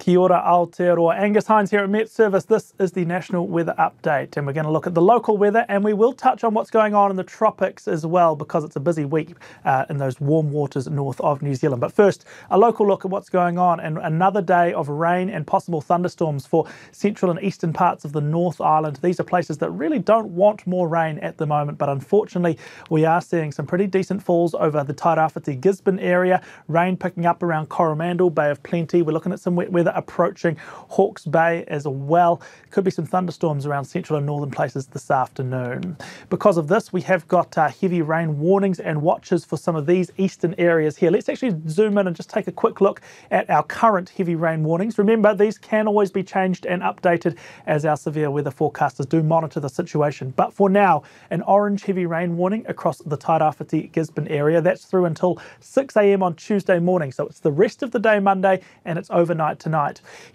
Kia ora Aotearoa. Angus Hines here at Met Service. This is the National Weather Update, and we're going to look at the local weather, and we will touch on what's going on in the tropics as well, because it's a busy week in those warm waters north of New Zealand. But first, a local look at what's going on, and another day of rain and possible thunderstorms for central and eastern parts of the North Island. These are places that really don't want more rain at the moment, but unfortunately we are seeing some pretty decent falls over the Tairāwhiti Gisborne area, rain picking up around Coromandel, Bay of Plenty. We're looking at some wet weather approaching Hawke's Bay as well. Could be some thunderstorms around central and northern places this afternoon. Because of this, we have got heavy rain warnings and watches for some of these eastern areas here. Let's actually zoom in and just take a quick look at our current heavy rain warnings. Remember, these can always be changed and updated as our severe weather forecasters do monitor the situation. But for now, an orange heavy rain warning across the Tairāwhiti Gisborne area. That's through until 6 a.m. on Tuesday morning. So it's the rest of the day Monday, and it's overnight tonight.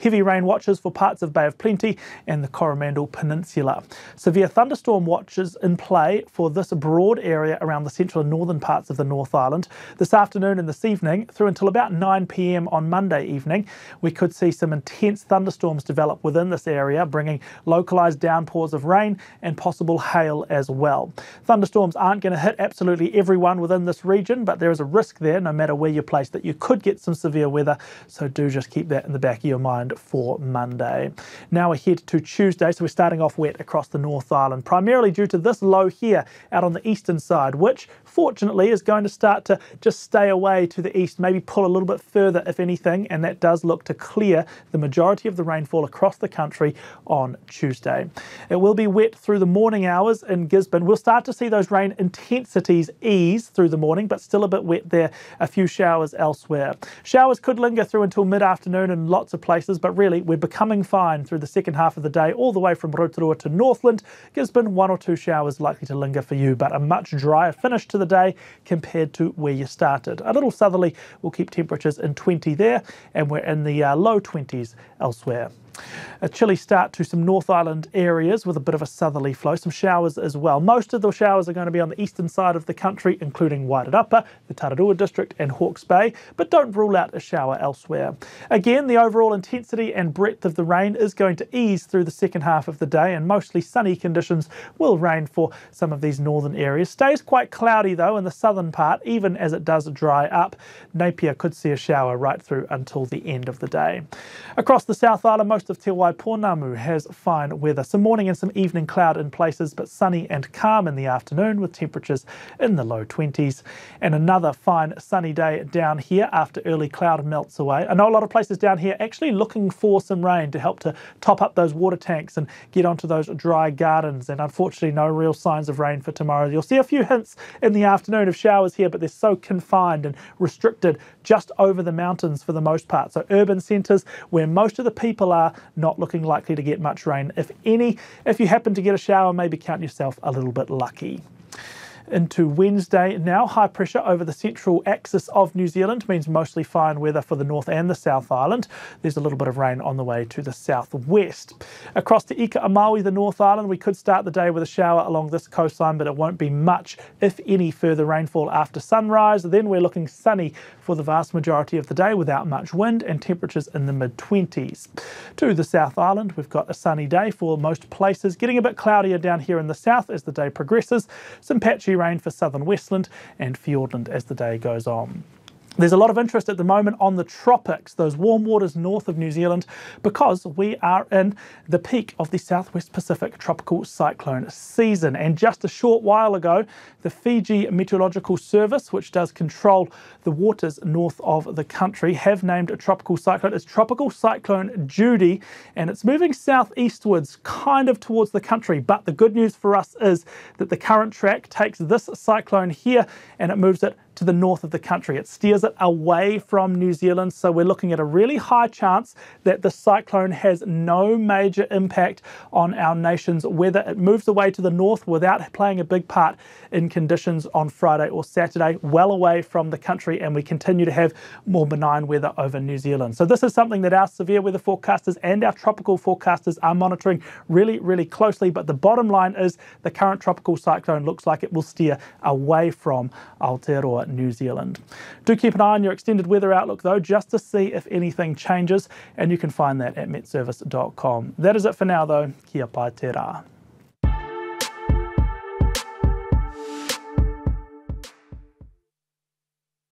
Heavy rain watches for parts of Bay of Plenty and the Coromandel Peninsula. Severe thunderstorm watches in play for this broad area around the central and northern parts of the North Island. This afternoon and this evening through until about 9 p.m. on Monday evening, we could see some intense thunderstorms develop within this area, bringing localised downpours of rain and possible hail as well. Thunderstorms aren't going to hit absolutely everyone within this region, but there is a risk there, no matter where you're placed, that you could get some severe weather, so do just keep that in the back of your mind for Monday. Now ahead to Tuesday, so we're starting off wet across the North Island, primarily due to this low here out on the eastern side, which fortunately is going to start to just stay away to the east, maybe pull a little bit further if anything, and that does look to clear the majority of the rainfall across the country on Tuesday. It will be wet through the morning hours in Gisborne. We'll start to see those rain intensities ease through the morning, but still a bit wet there. A few showers elsewhere. Showers could linger through until mid-afternoon in lots of places, but really we're becoming fine through the second half of the day, all the way from Rotorua to Northland. Gisborne, 1 or 2 showers likely to linger for you, but a much drier finish to the day compared to where you started. A little southerly will keep temperatures in 20 there, and we're in the low 20s elsewhere. A chilly start to some North Island areas with a bit of a southerly flow, some showers as well. Most of the showers are going to be on the eastern side of the country, including Wairarapa, the Tararua district and Hawke's Bay, but don't rule out a shower elsewhere. Again, the overall intensity and breadth of the rain is going to ease through the second half of the day, and mostly sunny conditions will reign for some of these northern areas. Stays quite cloudy though in the southern part, even as it does dry up. Napier could see a shower right through until the end of the day. Across the South Island, most of Te Waipounamu has fine weather. Some morning and some evening cloud in places, but sunny and calm in the afternoon with temperatures in the low 20s. And another fine sunny day down here after early cloud melts away. I know a lot of places down here actually looking for some rain to help to top up those water tanks and get onto those dry gardens. And unfortunately, no real signs of rain for tomorrow. You'll see a few hints in the afternoon of showers here, but they're so confined and restricted just over the mountains for the most part. So urban centres where most of the people are, not looking likely to get much rain, if any. If you happen to get a shower, maybe count yourself a little bit lucky. Into Wednesday now, high pressure over the central axis of New Zealand means mostly fine weather for the North and the South Island. There's a little bit of rain on the way to the southwest. Across to Ika a Maui, the North Island, we could start the day with a shower along this coastline, but it won't be much, if any, further rainfall after sunrise. Then we're looking sunny for the vast majority of the day without much wind and temperatures in the mid-20s. To the South Island, we've got a sunny day for most places, getting a bit cloudier down here in the south as the day progresses. Some patchy rain for southern Westland and Fiordland as the day goes on. There's a lot of interest at the moment on the tropics, those warm waters north of New Zealand, because we are in the peak of the Southwest Pacific tropical cyclone season. And just a short while ago, the Fiji Meteorological Service, which does control the waters north of the country, have named a tropical cyclone as Tropical Cyclone Judy, and it's moving southeastwards, kind of towards the country. But the good news for us is that the current track takes this cyclone here and it moves it to the north of the country. It steers it away from New Zealand, so we're looking at a really high chance that the cyclone has no major impact on our nation's weather. It moves away to the north without playing a big part in conditions on Friday or Saturday, well away from the country, and we continue to have more benign weather over New Zealand. So this is something that our severe weather forecasters and our tropical forecasters are monitoring really, really closely, but the bottom line is the current tropical cyclone looks like it will steer away from Aotearoa New Zealand. Do keep an eye on your extended weather outlook though, just to see if anything changes, and you can find that at metservice.com. That is it for now though. Kia pai te rā.